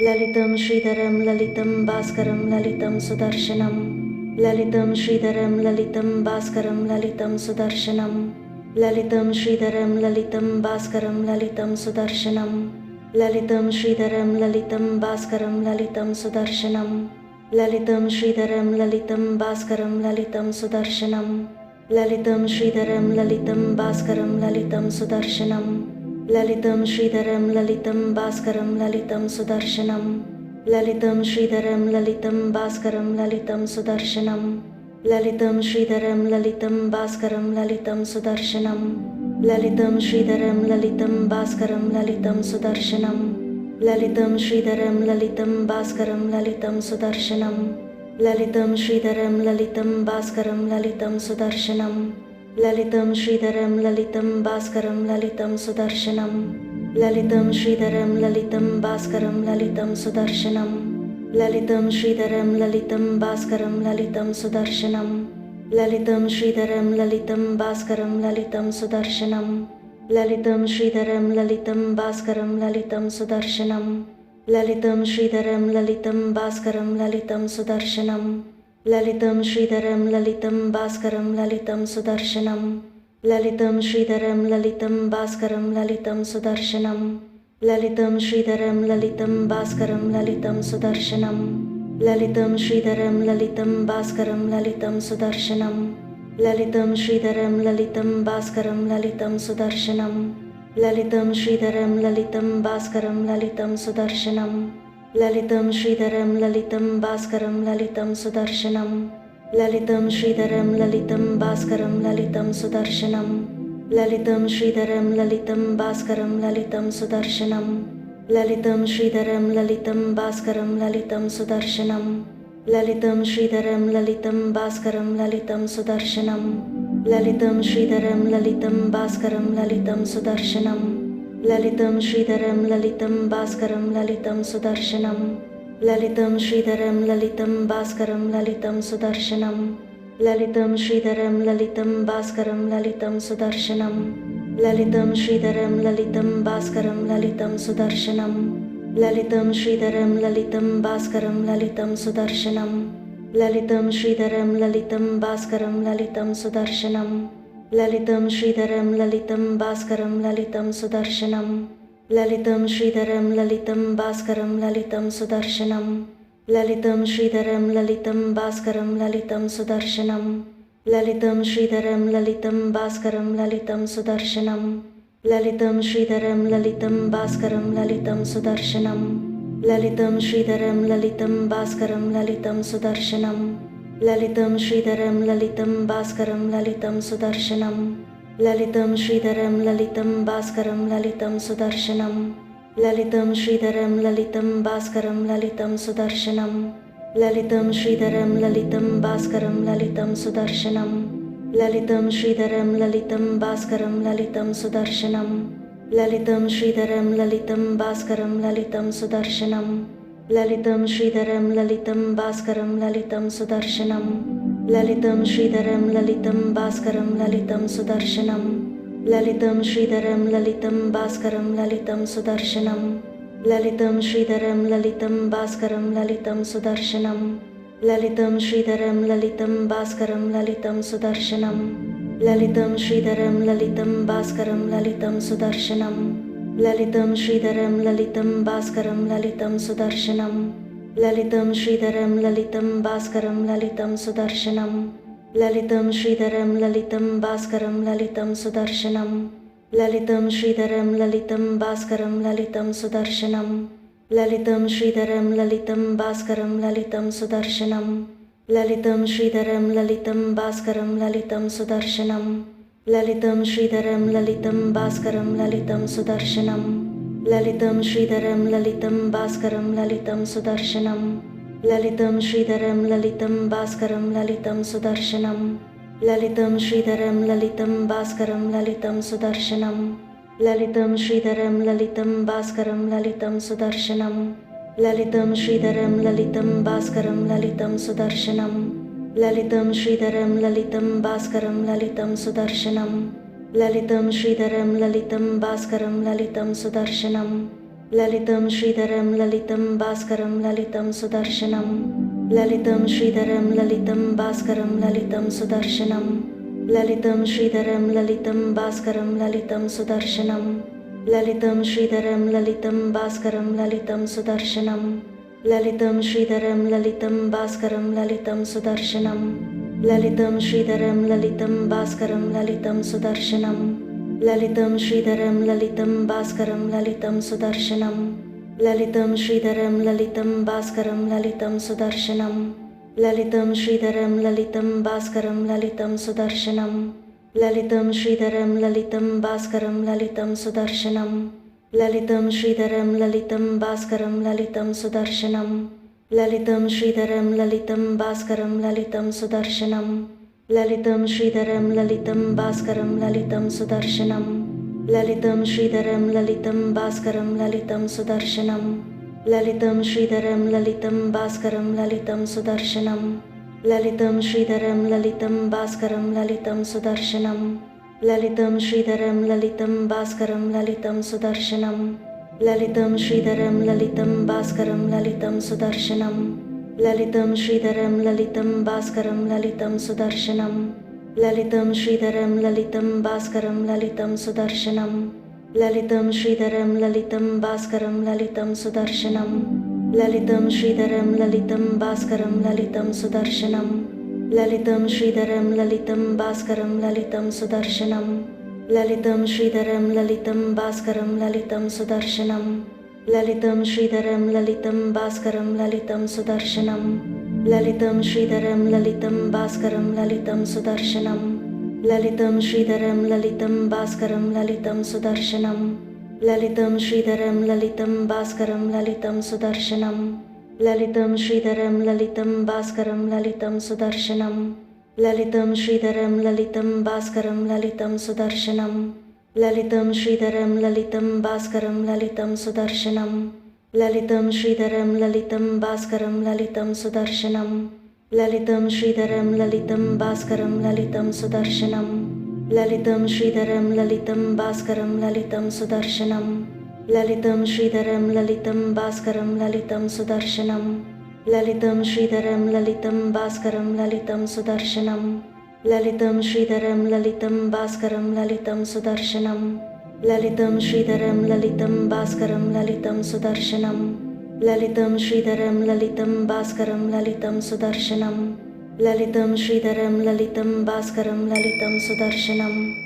ललितं श्रीधरं ललितं भास्करं ललितं सुदर्शनम् ललितं श्रीधरं ललितं भास्करं ललितं सुदर्शनम् ललितं श्रीधरं ललितं भास्करं ललितं सुदर्शनम् ललितं श्रीधरं ललितं भास्करं ललितं सुदर्शनम् ललितं श्रीधरं ललितं भास्करं ललितं सुदर्शनम् ललितं श्रीधरं ललितं भास्करं ललितं सुदर्शनम् ललितं श्रीधरं ललितं भास्करं ललितं सुदर्शनम् ललितं श्रीधरं ललितं भास्करं ललितं सुदर्शनम् ललितं श्रीधरं ललितं भास्करं ललितं सुदर्शनम् ललितं श्रीधरं ललितं भास्करं ललितं सुदर्शनम् ललितं श्रीधरं ललितं भास्करं ललितं सुदर्शनम् ललितं श्रीधरं ललितं भास्करं ललितं सुदर्शनम् ललितं श्रीधरं ललितं भास्करं ललितं सुदर्शनम् ललितं श्रीधरं ललितं भास्करं ललितं सुदर्शनम् ललितं श्रीधरं ललितं भास्करं ललितं सुदर्शनम् ललितं श्रीधरं ललितं भास्करं ललितं सुदर्शनम् ललितं श्रीधरं ललितं भास्करं ललितं सुदर्शनम् ललितं श्रीधरं ललितं भास्करं ललितं सुदर्शनम् ललितं श्रीधरं ललितं भास्करं ललितं सुदर्शनम् ललितं श्रीधरं ललितं भास्करं ललितं सुदर्शनम् ललितं श्रीधरं ललितं भास्करं ललितं सुदर्शनम् ललितं श्रीधरं ललितं भास्करं ललितं सुदर्शनम् ललितं श्रीधरं ललितं भास्करं ललितं सुदर्शनम् ललितं श्रीधरं ललितं भास्करं ललितं सुदर्शनम् ललितं श्रीधरं ललितं भास्करं ललितं सुदर्शनम् ललितं श्रीधरं ललितं भास्करं ललितं सुदर्शनम् ललितं श्रीधरं ललितं भास्करं ललितं सुदर्शनम् ललितं श्रीधरं ललितं भास्करं ललितं सुदर्शनम् ललितं श्रीधरं ललितं भास्करं ललितं सुदर्शनम् ललितं श्रीधरं ललितं भास्करं ललितं सुदर्शनम् ललितं श्रीधरं ललितं भास्करं ललितं सुदर्शनम् ललितं श्रीधरं ललितं भास्करं ललितं सुदर्शनम् ललितं श्रीधरं ललितं भास्करं ललितं सुदर्शनम् ललितं श्रीधरं ललितं भास्करं ललितं सुदर्शनम् ललितं श्रीधरं ललितं भास्करं ललितं सुदर्शनम् ललितं श्रीधरं ललितं भास्करं ललितं सुदर्शनम् ललितं श्रीधरं ललितं भास्करं ललितं सुदर्शनम् ललितं श्रीधरं ललितं भास्करं ललितं सुदर्शनम् ललितं श्रीधरं ललितं भास्करं ललितं सुदर्शनम् ललितं श्रीधरं ललितं भास्करं ललितं सुदर्शनम् ललितं श्रीधरं ललितं भास्करं ललितं सुदर्शनम् ललितं श्रीधरं ललितं भास्करं ललितं सुदर्शनम् ललितं श्रीधरं ललितं भास्करं ललितं सुदर्शनम् ललितं श्रीधरं ललितं भास्करं ललितं सुदर्शनम् ललितं श्रीधरं ललितं भास्करं ललितं सुदर्शनम् ललितं श्रीधरं ललितं भास्करं ललितं सुदर्शनम् ललितं श्रीधरं ललितं भास्करं ललितं सुदर्शनम् ललितं श्रीधरं ललितं भास्करं ललितं सुदर्शनम् ललितं श्रीधरं ललितं भास्करं ललितं सुदर्शनम् ललितं श्रीधरं ललितं भास्करं ललितं सुदर्शनम् ललितं श्रीधरं ललितं भास्करं ललितं सुदर्शनम् ललितं श्रीधरं ललितं भास्करं ललितं सुदर्शनम् ललितं श्रीधरं ललितं भास्करं ललितं सुदर्शनम् ललितं श्रीधरं ललितं भास्करं ललितं सुदर्शनम् ललितं श्रीधरं ललितं भास्करं ललितं सुदर्शनम् ललितं श्रीधरं ललितं भास्करं ललितं सुदर्शनम् ललितं श्रीधरं ललितं भास्करं ललितं सुदर्शनम् ललितं श्रीधरं ललितं भास्करं ललितं सुदर्शनम् ललितं श्रीधरं ललितं भास्करं ललितं सुदर्शनम् ललितं श्रीधरं ललितं भास्करं ललितं सुदर्शनम् ललितं श्रीधरं ललितं भास्करं ललितं सुदर्शनम् ललितं श्रीधरं ललितं भास्करं ललितं सुदर्शनम् ललितं श्रीधरं ललितं भास्करं ललितं सुदर्शनम् ललितं श्रीधरं ललितं भास्करं ललितं सुदर्शनम् ललितं श्रीधरं ललितं भास्करं ललितं सुदर्शनम् ललितं श्रीधरं ललितं भास्करं ललितं सुदर्शनम् ललितं श्रीधरं ललितं भास्करं ललितं सुदर्शनम् ललितं श्रीधरं ललितं भास्करं ललितं सुदर्शनम् ललितं श्रीधरं ललितं भास्करं ललितं सुदर्शनं ललितं श्रीधरं ललितं भास्करं ललितं सुदर्शनं ललितं श्रीधरं ललितं भास्करं ललितं सुदर्शनं ललितं श्रीधरं ललितं भास्करं ललितं सुदर्शनं ललितं श्रीधरं ललितं भास्करं ललितं सुदर्शनं ललितं श्रीधरं ललितं भास्करं ललितं सुदर्शनं ललितं श्रीधरं ललितं भास्करं ललितं सुदर्शनं ललितं श्रीधरं ललितं भास्करं ललितं सुदर्शनं ललितं श्रीधरं ललितं भास्करं ललितं सुदर्शनं ललितं श्रीधरं ललितं भास्करं ललितं सुदर्शनं ललितं श्रीधरं ललितं भास्करं ललितं सुदर्शनं ललितं श्रीधरं ललितं भास्करं ललितं सुदर्शनं ललितं श्रीधरं ललितं भास्करं ललितं सुदर्शनं ललितं श्रीधरं ललितं भास्करं ललितं सुदर्शनं ललितं श्रीधरं ललितं भास्करं ललितं सुदर्शनं ललितं श्रीधरं ललितं भास्करं ललितं सुदर्शनं ललितं श्रीधरं ललितं भास्करं ललितं सुदर्शनं ललितं श्रीधरं ललितं भास्करं ललितं सुदर्शनं ललितं श्रीधरं ललितं भास्करं ललितं सुदर्शनं ललितं श्रीधरं ललितं भास्करं ललितं सुदर्शनं ललितं श्रीधरं ललितं भास्करं ललितं सुदर्शनं ललितं श्रीधरं ललितं भास्करं ललितं सुदर्शनं ललितं श्रीधरं ललितं भास्करं ललितं सुदर्शनं ललितं श्रीधरं ललितं भास्करं ललितं सुदर्शनं ललितं श्रीधरं ललितं भास्करं ललितं सुदर्शनं ललितं श्रीधरं ललितं भास्करं ललितं सुदर्शनं ललितं श्रीधरं ललितं भास्करं ललितं सुदर्शनं ललितं श्रीधरं ललितं भास्करं ललितं सुदर्शनं ललितं श्रीधरं ललितं भास्करं ललितं सुदर्शनं ललितं श्रीधरं ललितं भास्करं ललितं सुदर्शनं ललितं श्रीधरं ललितं भास्करं ललितं सुदर्शनं ललितं श्रीधरं ललितं भास्करं ललितं सुदर्शनं ललितं श्रीधरं ललितं भास्करं ललितं सुदर्शनं ललितं श्रीधरं ललितं भास्करं ललितं सुदर्शनं ललितं श्रीधरं ललितं भास्करं ललितं सुदर्शनं ललितं श्रीधरं ललितं भास्करं ललितं सुदर्शनं ललितं श्रीधरं ललितं भास्करं ललितं सुदर्शनं ललितं श्रीधरं ललितं भास्करं ललितं सुदर्शनं ललितं श्रीधरं ललितं भास्करं ललितं सुदर्शनं ललितं श्रीधरं ललितं भास्करं ललितं सुदर्शनं।